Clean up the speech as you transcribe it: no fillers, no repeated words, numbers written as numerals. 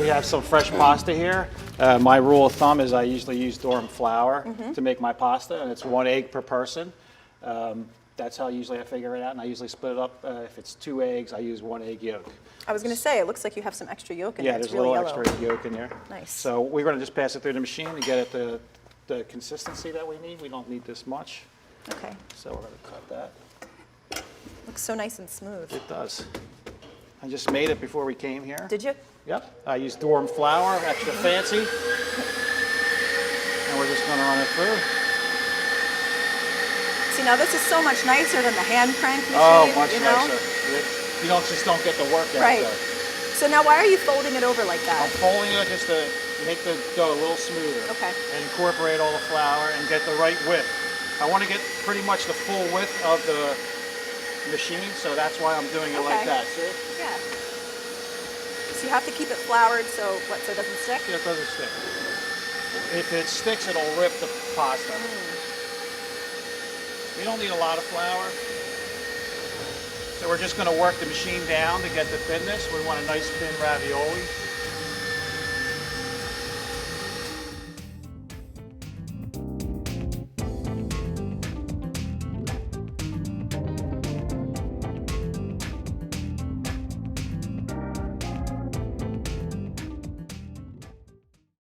We have some fresh pasta here. My rule of thumb is I usually use durum flour to make my pasta, and it's 1 egg per person. That's how usually I figure it out, and I usually split it up. If it's 2 eggs, I use 1 egg yolk. I was going to say, it looks like you have some extra yolk in there. Yeah, It's there's a really little yellow. extra yolk in there. Nice. So we're going to just pass it through the machine to get it the consistency that we need. We don't need this much. Okay. So we're going to cut that. Looks so nice and smooth. It does. I just made it before we came here. Did you? Yep. I used durum flour, extra fancy. And we're just going to run it through. See, now this is so much nicer than the hand crank machine. Oh, much you know? nicer. You just don't get the work out Right. there. So now why are you folding it over like that? I'm folding it just to make the dough a little smoother. Okay. And incorporate all the flour and get the right width. I want to get pretty much the full width of the machine, so that's why I'm doing it like Okay. that. See? Yeah. So you have to keep it floured so it doesn't stick? Yeah, it doesn't stick. If it sticks, it'll rip the pasta. We don't need a lot of flour. So we're just going to work the machine down to get the thinness. We want a nice thin ravioli.